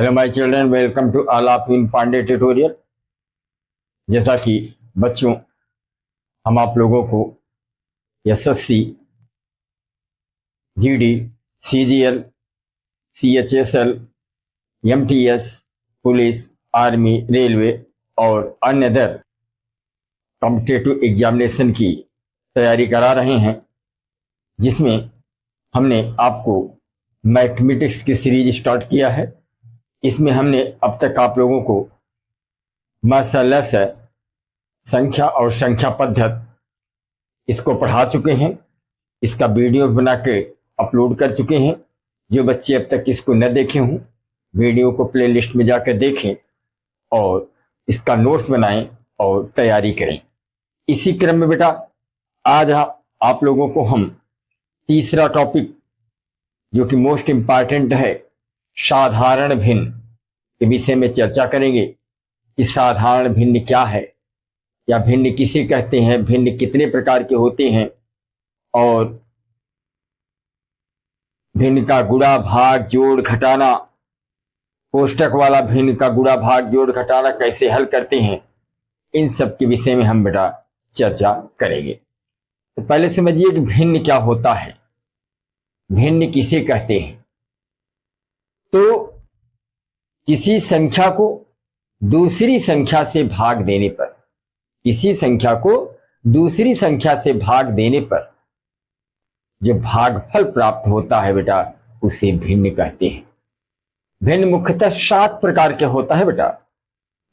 Hello my children, welcome to all of in Pandey tutorial. जैसा कि बच्चों, हम आप लोगों को SSC, GD, CGL, CHSL, MTS, police, army, railway और अन्य अदर कॉम्पिटिटिव एग्जामिनेशन की तैयारी करा रहे हैं, जिसमें हमने आपको मैथमेटिक्स की सीरीज स्टार्ट किया है। इसमें हमने अब तक आप लोगों को मसलस संख्या और संख्या पद्धति इसको पढ़ा चुके हैं। इसका वीडियो बना के अपलोड कर चुके हैं। जो बच्चे अब तक इसको न देखे हों, वीडियो को प्लेलिस्ट में जाकर देखें और इसका नोट्स बनाएं और तैयारी करें। इसी क्रम में बेटा, आज आप लोगों को हम तीसरा टॉपिक, जो कि मोस्ट इम्पॉर्टेंट है, साधारण भिन्न के विषय में चर्चा करेंगे कि साधारण भिन्न क्या है, या भिन्न किसे कहते हैं, भिन्न कितने प्रकार के होते हैं, और भिन्न का गुणा भाग जोड़ घटाना, कोष्टक वाला भिन्न का गुणा भाग जोड़ घटाना कैसे हल करते हैं, इन सब के विषय में हम बेटा चर्चा करेंगे। तो पहले समझिए कि भिन्न क्या होता है, भिन्न किसे कहते हैं। तो किसी संख्या को दूसरी संख्या से भाग देने पर, किसी संख्या को दूसरी संख्या से भाग देने पर जो भागफल प्राप्त होता है बेटा, उसे भिन्न कहते हैं। भिन्न मुख्यतः 7 प्रकार के होता है बेटा।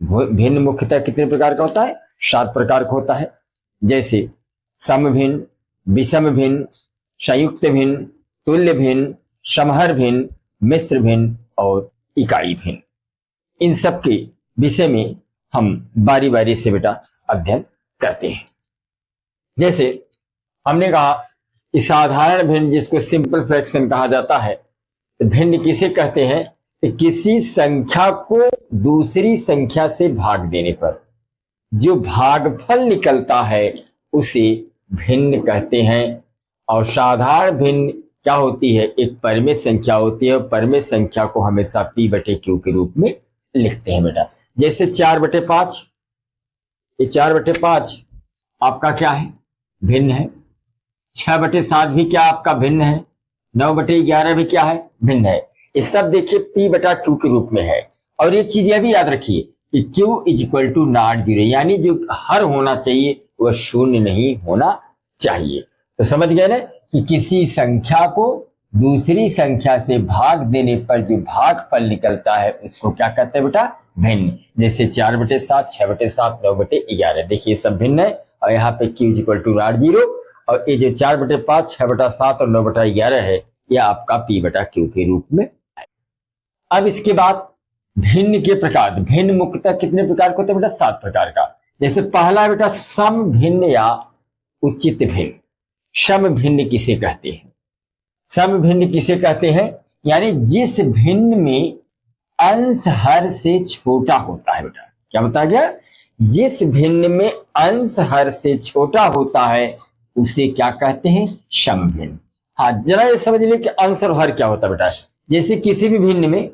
भिन्न मुख्यतः कितने प्रकार का होता है? 7 प्रकार का होता है। जैसे सम भिन्न, विषम भिन्न, संयुक्त भिन्न, तुल्य भिन्न, समहर भिन्न, मिश्र भिन्न और इकाई भिन्न। इन सब के विषय में हम बारी बारी से बेटा अध्ययन करते हैं। जैसे हमने कहा कि साधारण भिन्न, जिसको सिंपल फ्रैक्शन कहा जाता है, तो भिन्न किसे कहते हैं? कि किसी संख्या को दूसरी संख्या से भाग देने पर जो भागफल निकलता है उसे भिन्न कहते हैं। और साधारण भिन्न क्या होती है? एक परिमेय संख्या होती है, और परिमेय संख्या को हमेशा p/q के रूप में लिखते हैं बेटा। जैसे 4/5, ये 4/5 आपका क्या है? भिन्न है। 6/7 भी क्या आपका भिन्न है। 9/11 भी क्या है? भिन्न है। ये सब देखिए p/q के रूप में है। और ये चीज यह भी याद रखिए कि q = नॉट 0, यानी जो हर होना चाहिए वह शून्य नहीं होना चाहिए। तो समझ गए ना कि किसी संख्या को दूसरी संख्या से भाग देने पर जो भागफल निकलता है उसको क्या कहते हैं बेटा? भिन्न। जैसे 4/7, 6/7, 9/11, देखिए सब भिन्न है। और यहाँ पे q = नॉट 0, और ये जो 4/5, 6/7 और 9/11 है, यह आपका p/q के रूप में है। अब इसके बाद भिन्न के प्रकार। भिन्न मुख्यतः कितने प्रकार के होते हैं बेटा? 7 प्रकार का। जैसे पहला बेटा सम भिन्न या उचित भिन्न। सम भिन्न किसे कहते हैं? सम भिन्न किसे कहते हैं? यानी जिस भिन्न में अंश हर से छोटा होता है बेटा। क्या बताया गया? जिस भिन्न में अंश हर से छोटा होता है उसे क्या कहते हैं? सम भिन्न। हाँ, जरा ये समझ लीजिए कि अंश और हर क्या होता है बेटा। जैसे किसी भी भिन्न में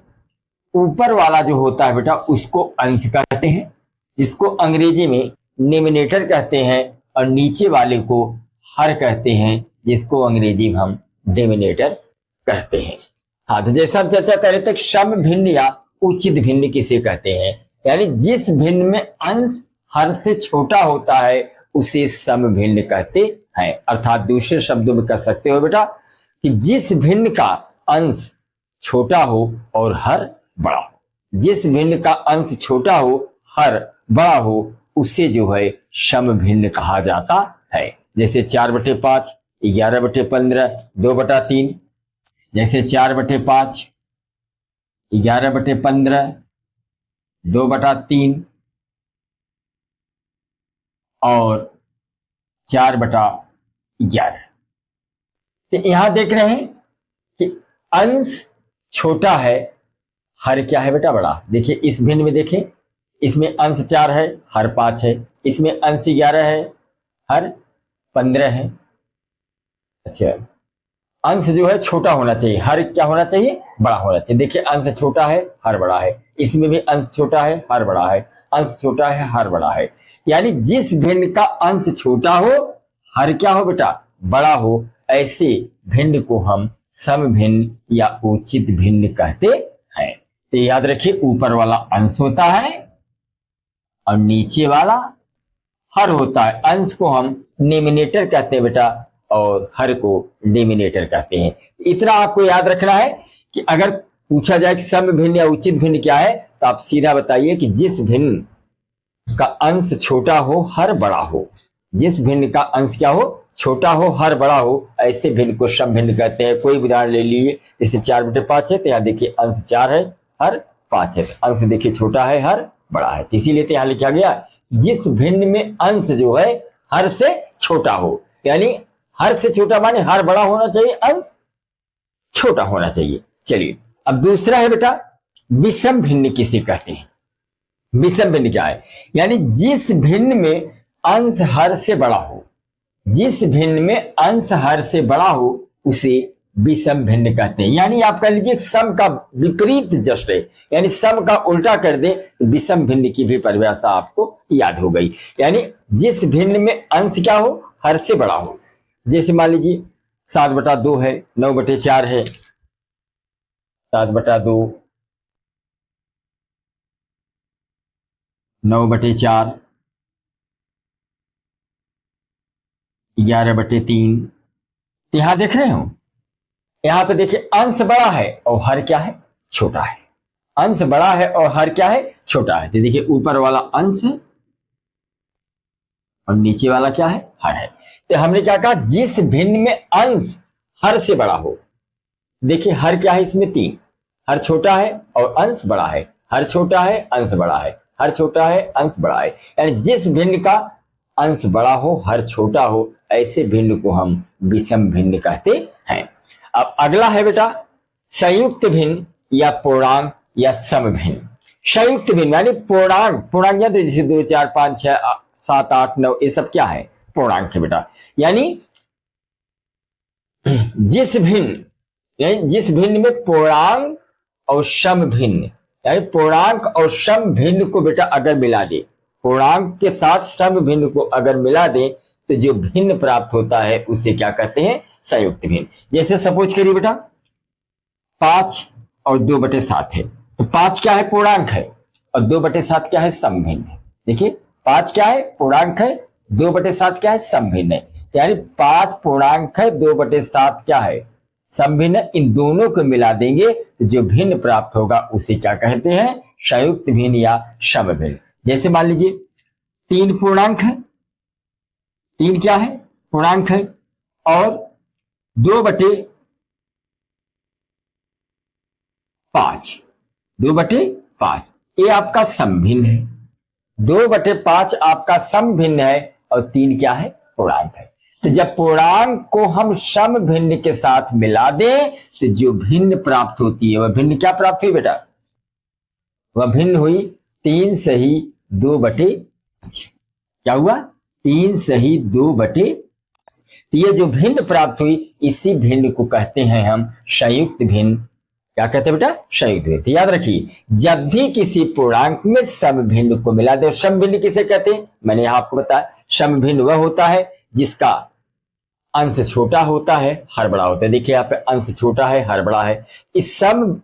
ऊपर वाला जो होता है बेटा उसको अंश कहते हैं, जिसको अंग्रेजी में डिनोमिनेटर कहते हैं, और नीचे वाले को हर कहते हैं, जिसको अंग्रेजी में हम डिनोमिनेटर कहते हैं। हाँ, तो जैसा हम चर्चा कर रहे थे, सम भिन्न या उचित भिन्न किसे कहते हैं? यानी जिस भिन्न में अंश हर से छोटा होता है उसे सम भिन्न कहते हैं। अर्थात दूसरे शब्दों में कह सकते हो बेटा कि जिस भिन्न का अंश छोटा हो और हर बड़ा हो। जिस भिन्न का अंश छोटा हो, हर बड़ा हो, उसे जो है सम भिन्न कहा जाता है। जैसे 4/5, 11/15, 2/3। जैसे 4/5, 11/15, 2/3 और 4/11। तो यहां देख रहे हैं कि अंश छोटा है, हर क्या है बेटा? बड़ा। देखिए इस भिन्न में देखें, इसमें अंश 4 है, हर 5 है। इसमें अंश 11 है, हर 15 है। अच्छा, अंश जो है छोटा होना चाहिए, हर क्या होना चाहिए, बड़ा होना चाहिए। देखिए अंश छोटा है, हर बड़ा है, इसमें भी अंश छोटा है, हर बड़ा है, अंश छोटा है, हर बड़ा है। यानी जिस भिन्न का अंश छोटा हो, हर क्या हो बेटा, बड़ा हो, ऐसे भिन्न को हम सम भिन्न या उचित भिन्न कहते हैं। तो याद रखिए, ऊपर वाला अंश होता है और नीचे वाला हर होता है। अंश को हम निमिनेटर कहते हैं बेटा, और हर को डिमिनेटर कहते हैं। इतना आपको याद रखना है कि अगर पूछा जाए कि सम भिन्न या उचित भिन्न क्या है, तो आप सीधा बताइए कि जिस भिन्न का अंश छोटा हो, हर बड़ा हो। जिस भिन्न का अंश क्या हो, छोटा हो, हर बड़ा हो, ऐसे भिन्न को सम भिन्न कहते हैं। कोई उदाहरण ले लीजिए, जैसे 4/5 है, तो यहाँ देखिए अंश 4 है, हर 5 है। अंश देखिए छोटा है, हर बड़ा है, इसीलिए तो यहाँ लिखा गया जिस भिन्न में अंश जो है हर से छोटा हो। यानी हर से छोटा माने हर बड़ा होना चाहिए, अंश छोटा होना चाहिए। चलिए अब दूसरा है बेटा, विषम भिन्न किसे कहते हैं। विषम भिन्न क्या है, यानी जिस भिन्न में अंश हर से बड़ा हो, जिस भिन्न में अंश हर से बड़ा हो उसे विषम भिन्न कहते हैं। यानी आप कह लीजिए सम का विपरीत जस्ट है, यानी सम का उल्टा कर दे तो विषम भिन्न की भी परिभाषा आपको याद हो गई। यानी जिस भिन्न में अंश क्या हो, हर से बड़ा हो। जैसे मान लीजिए 7/2 है, 9/4 है, 7/2, 9/4, 11/3। यहां देख रहे हो, यहां पे देखिए अंश बड़ा है और हर क्या है, छोटा है। अंश बड़ा है और हर क्या है, छोटा है। तो देखिए ऊपर वाला अंश है और नीचे वाला क्या है, हर है। तो हमने क्या कहा, जिस भिन्न में अंश हर से बड़ा हो। देखिए हर क्या है, इसमें 3, हर छोटा है और अंश बड़ा है, हर छोटा है, अंश बड़ा है, हर छोटा है, अंश बड़ा है। यानी जिस भिन्न का अंश बड़ा हो, हर छोटा हो, ऐसे भिन्न को हम विषम भिन्न कहते हैं। अब अगला है बेटा संयुक्त भिन्न या पूर्णांक या सम भिन्न। संयुक्त भिन्न यानी पूर्णांक, पूर्णांक तो जैसे 2, 4, 5, 6, 7, 8, 9 ये सब क्या है, पूर्णांक है बेटा। यानी जिस भिन्न, यानी जिस भिन्न में पूर्णांक और सम भिन्न, यानी पूर्णांक और सम भिन्न को बेटा अगर मिला दे, पूर्णांक के साथ सम भिन्न को अगर मिला दे तो जो भिन्न प्राप्त होता है उसे क्या कहते हैं, संयुक्त भिन्न। जैसे सपोज करिए बेटा 5 और 2/7 है, तो 5 क्या है, पूर्णांक है, और 2/7 क्या है, सम भिन्न है। देखिए 5 क्या है, पूर्णांक है, 2/7 क्या है, सम भिन्न है। यानी 5 पूर्णांक है, 2/7 क्या है, सम भिन्न है। इन दोनों को मिला देंगे तो जो भिन्न प्राप्त होगा उसे क्या कहते हैं, संयुक्त भिन्न या सम भिन्न। जैसे मान लीजिए 3 पूर्णांक है, 3 क्या है, पूर्णांक है, और 2/5, 2/5 ये आपका सम भिन्न है। 2/5 आपका सम भिन्न है और 3 क्या है, पूर्णांक है। तो जब पूर्णांक को हम सम भिन्न के साथ मिला दें तो जो भिन्न प्राप्त होती है वह भिन्न क्या प्राप्त हुई बेटा, वह भिन्न हुई 3 सही 2/5। क्या हुआ, 3 सही 2/5। ये जो भिन्न प्राप्त हुई इसी भिन्न को कहते हैं हम संयुक्त भिन्न। क्या कहते हैं बेटा, संयुक्त भिन्न। याद रखिए जब भी किसी पूर्णांक में सम भिन्न को मिला दे, सम भिन्न किसे कहते हैं, मैंने आपको बताया सम भिन्न वह होता है जिसका अंश छोटा होता है, हर बड़ा होता है। देखिए यहाँ पे अंश छोटा है, हर बड़ा है। इस सम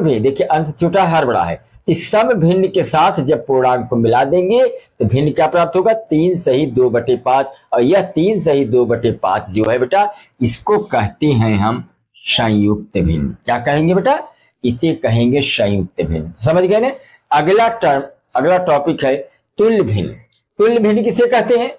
भी देखिए अंश छोटा है, हर बड़ा है। इस सम भिन्न के साथ जब पूर्णांक को मिला देंगे तो भिन्न क्या प्राप्त होगा, 3 सही 2/5। और यह 3 सही 2/5 जो है बेटा, इसको कहते हैं हम संयुक्त भिन्न। क्या कहेंगे बेटा, इसे कहेंगे संयुक्त भिन्न। समझ गए ना। अगला टॉपिक है तुल्य भिन्न। तुल्य भिन्न किसे कहते हैं,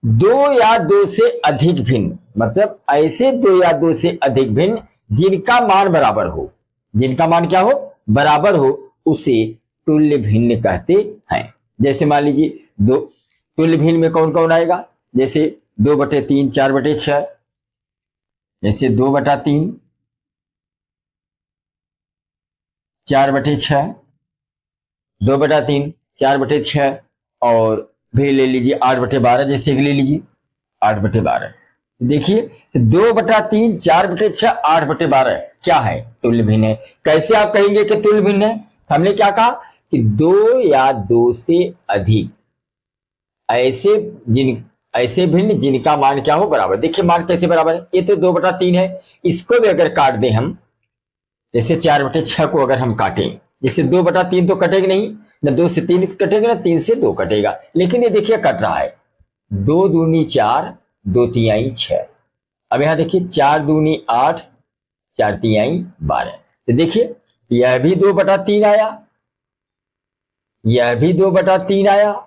2 या 2 से अधिक भिन्न, मतलब ऐसे 2 या 2 से अधिक भिन्न जिनका मान बराबर हो, जिनका मान क्या हो, बराबर हो, उसे तुल्य भिन्न कहते हैं। जैसे मान लीजिए दो तुल्य भिन्न में कौन कौन आएगा, जैसे 2/3, 4/6, जैसे 2/3, 4/6, 2/3, 4/6, और भी ले लीजिए 8/12, जैसे ले लीजिए 8/12। देखिए 2/3, 4/6, 8/12 क्या है? तुल्य भिन्न है। कैसे आप कहेंगे कि तुल्य भिन्न है? हमने क्या कहा कि दो या दो से अधिक ऐसे ऐसे भिन्न जिनका मान क्या हो बराबर। देखिए मान कैसे बराबर है, ये तो 2/3 है, इसको भी अगर काट दें हम, जैसे 4/6 को अगर हम काटें, जिससे 2/3 तो कटेगा नहीं, ना 2 से 3 कटेगा, ना 3 से 2 कटेगा, लेकिन ये देखिए कट रहा है। 2 दूनी 4, 2 तिहाई 6। अब यहां देखिए 4 दूनी 8, 4 तिहाई 12। तो देखिए यह भी 2/3 आया, यह भी 2/3 आया,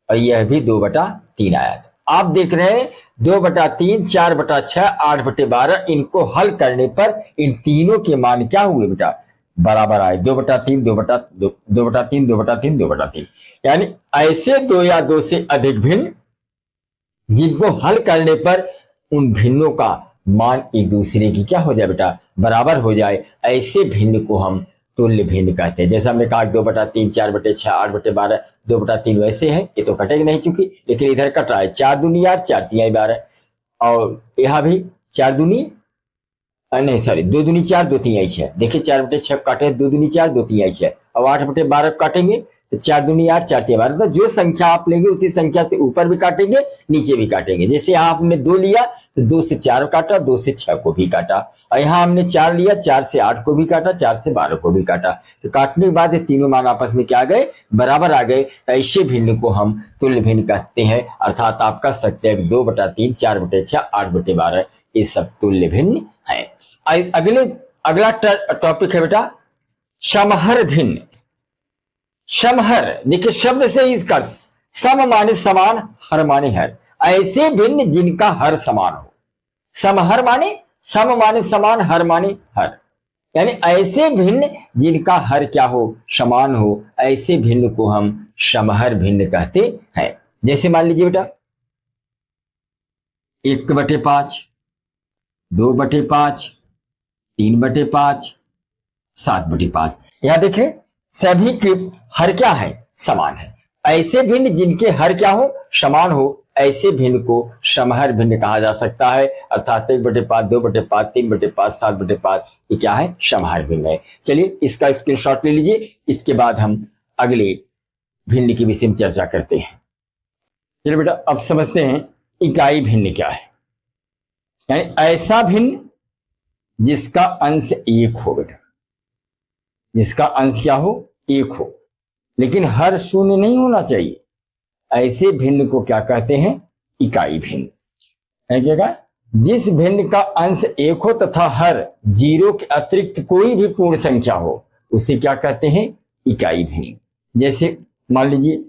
और यह भी 2/3 आया। आप देख रहे हैं 2/3, 4/6, 8/12, इनको हल करने पर इन तीनों के मान क्या हुए बेटा? बराबर आए। 2/3, 2/2, 2/3, 2/3, 2/3। यानी ऐसे दो या दो से अधिक भिन्न जिनको हल करने पर उन भिन्नों का मान एक दूसरे की क्या हो जाए बेटा? बराबर हो जाए, ऐसे भिन्न को हम तुल्य भिन्न कहते हैं। जैसे हमने कहा 2/3, 4/6, 8/12, 2/3 वैसे है, ये तो कटेगा नहीं चूंकि, लेकिन इधर कट रहा है 4 दूनी 8, 4 तिहाई 12, और यहाँ भी 4 दूनी नहीं सॉरी 2 दूनी 4, 2 तिहाई 6। देखिए 4/6 काटे 2 दूनी 4, 2 तिहाई 6, और 8/12 काटेंगे तो 4 दूनी 8, 4 तिहाई 12। तो जो संख्या आप लेंगे उसी संख्या से ऊपर भी काटेंगे, नीचे भी काटेंगे। जैसे यहाँ आपने 2 लिया तो 2 से 4 काटा, 2 से 6 को भी काटा, और यहाँ हमने 4 लिया, 4 से 8 को भी काटा, 4 से 12 को भी काटा। तो काटने के बाद ये तीनों मान आपस में क्या आ गए? बराबर आ गए। ऐसे भिन्न को हम तुल्य भिन्न कहते हैं। अर्थात आप कह सकते हैं 2/3, 4/6, 8/12 ये सब तुल्य भिन्न है। अगला टॉपिक है बेटा समहर भिन्न। समहर देखिए शब्द से ही इसका सम माने समान, हर माने हर, ऐसे भिन्न जिनका हर समान हो। समहर माने सम माने समान, हर माने हर, यानी ऐसे भिन्न जिनका हर क्या हो? समान हो। ऐसे भिन्न को हम समहर भिन्न कहते हैं। जैसे मान लीजिए बेटा 1/5, 2/5, 3/5, 7/5। यहां देखिए सभी के हर क्या है? समान है। ऐसे भिन्न जिनके हर क्या हो? समान हो, ऐसे भिन्न को समहर भिन्न कहा जा सकता है। अर्थात 1/5, 2/5, 3/5, 7/5 ये क्या है? समहर भिन्न है। चलिए इसका स्क्रीनशॉट ले लीजिए, इसके बाद हम अगले भिन्न के विषय में चर्चा करते हैं। चलिए बेटा अब समझते हैं इकाई भिन्न क्या है। यानी ऐसा भिन्न जिसका अंश एक हो बेटा, जिसका अंश क्या हो? एक हो, लेकिन हर शून्य नहीं होना चाहिए। ऐसे भिन्न को क्या कहते हैं? इकाई भिन्न है। क्या? जिस भिन्न का अंश एक हो तथा हर 0 के अतिरिक्त कोई भी पूर्ण संख्या हो उसे क्या कहते हैं? इकाई भिन्न। जैसे मान लीजिए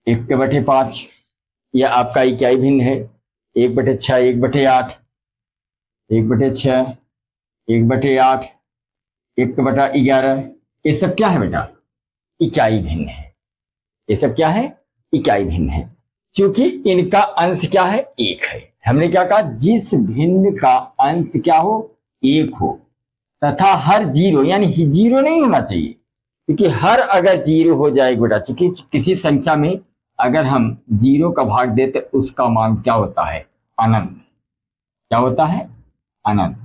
1/5 यह आपका इकाई भिन्न है। 1/6, 1/8, 1/6, 1/8, 1/11 ये सब क्या है बेटा? इकाई भिन्न है। ये सब क्या है? इकाई भिन्न है, क्योंकि इनका अंश क्या है? एक है। हमने क्या कहा? जिस भिन्न का अंश क्या हो? एक हो तथा हर 0 यानी 0 नहीं होना चाहिए, क्योंकि हर अगर 0 हो जाएगा बेटा, क्योंकि किसी संख्या में अगर हम 0 का भाग देते उसका मान क्या होता है? अनंत। क्या होता है? अनंत,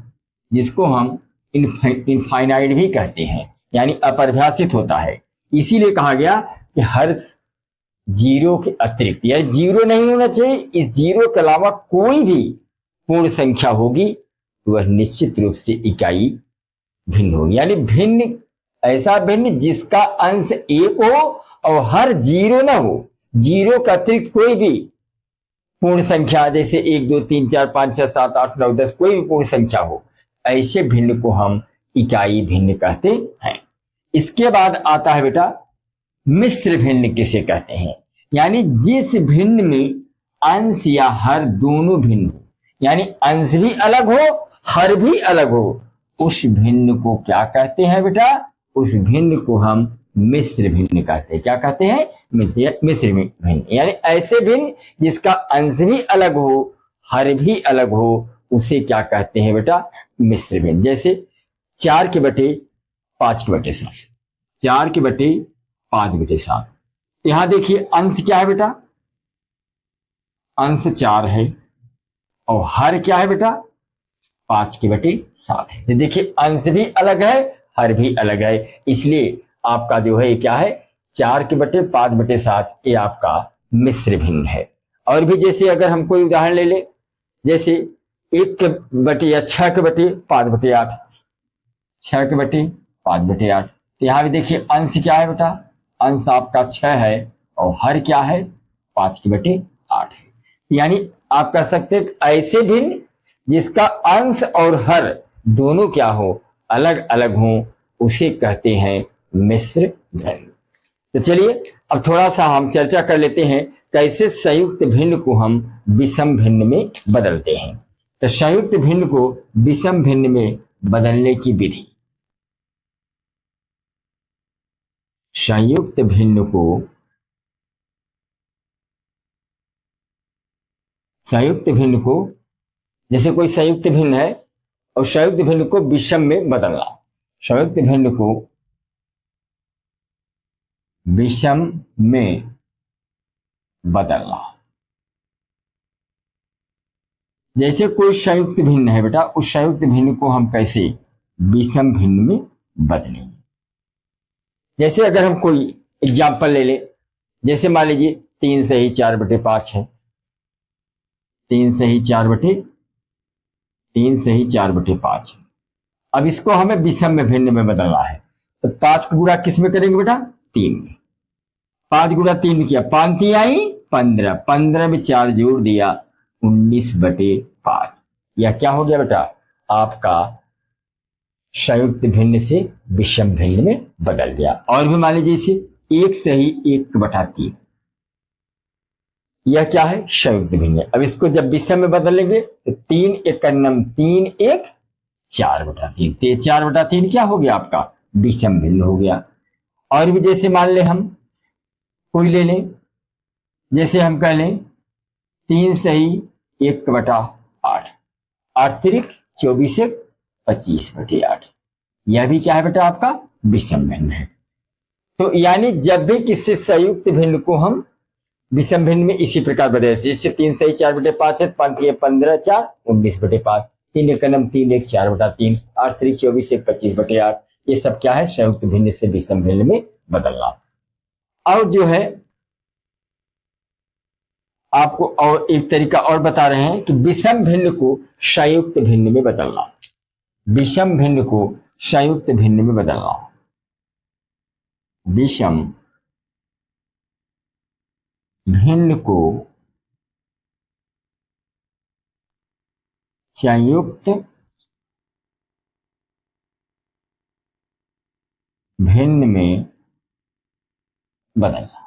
जिसको हम इनफाइनाइट भी कहते हैं, यानी अपरिभाषित होता है। इसीलिए कहा गया कि हर 0 के अतिरिक्त, यानी 0 नहीं होना चाहिए, इस 0 के अलावा कोई भी पूर्ण संख्या होगी तो वह निश्चित रूप से इकाई भिन्न होगी। यानी भिन्न ऐसा भिन्न जिसका अंश एक हो और हर 0 ना हो, 0 के अतिरिक्त कोई भी पूर्ण संख्या, जैसे 1, 2, 3, 4, 5, 6, 7, 8, 9, 10 कोई भी पूर्ण संख्या हो, ऐसे भिन्न को हम इकाई भिन्न कहते हैं। इसके बाद आता है बेटा मिश्र भिन्न किसे कहते हैं? यानी जिस भिन्न में अंश या हर दोनों भिन्न हो, यानी अंश भी अलग हो, हर भी अलग हो, उस भिन्न को क्या कहते हैं बेटा? उस भिन्न को हम मिश्र भिन्न कहते हैं। क्या कहते हैं? मिश्र भिन्न। यानी ऐसे भिन्न जिसका अंश भी अलग हो, हर भी अलग हो, उसे क्या कहते हैं बेटा? मिश्र भिन्न। जैसे 4/5/7, 4/5/7। यहां देखिए अंश क्या है बेटा? अंश 4 है और हर क्या है बेटा 5/7 है। तो देखिए अंश भी अलग है, हर भी अलग है, इसलिए आपका जो है क्या है 4/5/7 ये आपका मिश्र भिन्न है। और भी जैसे अगर हम कोई उदाहरण ले ले, जैसे 1/6/5/8, 6/5/8, तो यहाँ भी देखिए अंश क्या है बेटा, अंश आपका 6 है और हर क्या है 5/8 है। यानी आप कह सकते हैं ऐसे भिन्न जिसका अंश और हर दोनों क्या हो अलग अलग हो उसे कहते हैं मिश्र भिन्न। तो चलिए अब थोड़ा सा हम चर्चा कर लेते हैं कैसे संयुक्त भिन्न को हम विषम भिन्न में बदलते हैं। तो संयुक्त भिन्न को विषम भिन्न में बदलने की विधि, संयुक्त भिन्न को जैसे कोई संयुक्त भिन्न है और संयुक्त भिन्न को विषम में बदलना, संयुक्त भिन्न को विषम में बदलना। जैसे कोई संयुक्त भिन्न है बेटा, उस संयुक्त भिन्न को हम कैसे विषम भिन्न में बदलेंगे। जैसे अगर हम कोई एग्जाम्पल ले ले, जैसे मान लीजिए 3 से ही 4/5 है, 3 से ही 4/5 है। अब इसको हमें विषम में भिन्न में बदलना है, तो 5 का गुणा किस में करेंगे बेटा 3 में। 5 गुणा 3 किया, 5 3 आई 15, 15 में 4 जोड़ दिया 19/5। यह क्या हो गया बेटा आपका संयुक्त भिन्न से विषम भिन्न में बदल गया। और भी मान लीजिए इसे 1 से ही 1/3, यह क्या है संयुक्त भिन्न। अब इसको जब विषम में बदल लेंगे तो 3 1 3 1 4/3, तो 4/3 क्या हो गया आपका विषम भिन्न हो गया। और भी जैसे मान ले हम कोई ले लें, जैसे हम कह लें 3 से ही 1/8, 8 3 24 1 25/8, यह भी क्या है बेटा आपका विषम भिन्न है। तो यानी जब भी किसी संयुक्त भिन्न को हम विषम भिन्न में इसी प्रकार बदले, जैसे 3 से ही 4/5 है, 5 15 4 19/5, 3 1 3 1 4/3, 8 3 24 1 25/8, ये सब क्या है संयुक्त भिन्न से विषम भिन्न में बदलना। और जो है आपको और एक तरीका और बता रहे हैं कि विषम भिन्न को संयुक्त भिन्न में बदलना, विषम भिन्न को संयुक्त भिन्न में बदलना, विषम भिन्न को संयुक्त भिन्न में बदलना।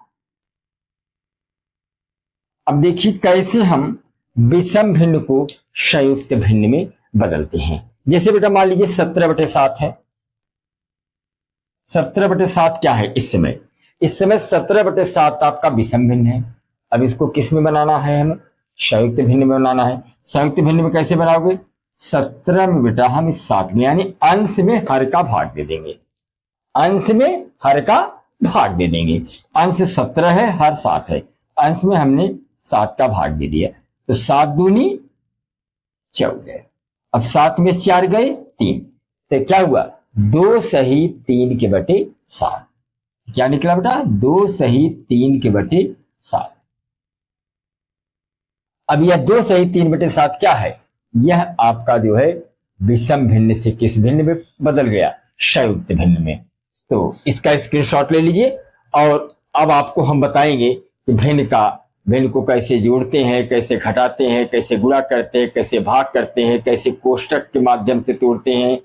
अब देखिए कैसे हम विषम भिन्न को संयुक्त भिन्न में बदलते हैं। जैसे बेटा मान लीजिए 17/7 है, 17/7 क्या है इस समय 17/7 आपका विषम भिन्न है। अब इसको किस में बनाना है, हमें संयुक्त भिन्न में बनाना है। संयुक्त भिन्न में कैसे बनाओगे, 17 में बेटा हम इस 7 में यानी अंश में हर का भाग दे देंगे, अंश में हर का भाग दे देंगे। अंश 17 है, हर 7 है, अंश में हमने 7 का भाग दे दिया, तो 7 दूनी 14। अब 7 में 4 गए 3, तो क्या हुआ 2 सही 3/7, क्या निकला बेटा 2 सही 3/7। अब यह 2 सही 3/7 क्या है, यह आपका जो है विषम भिन्न से किस भिन्न में बदल गया, संयुक्त भिन्न में। तो इसका स्क्रीनशॉट ले लीजिए और अब आपको हम बताएंगे कि भिन्न को कैसे जोड़ते हैं, कैसे घटाते हैं, कैसे गुणा करते हैं, कैसे भाग करते हैं, कैसे कोष्टक के माध्यम से तोड़ते हैं,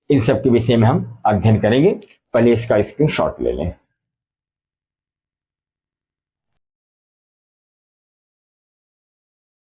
इन सब के विषय में हम अध्ययन करेंगे। पहले इसका स्क्रीनशॉट ले लें।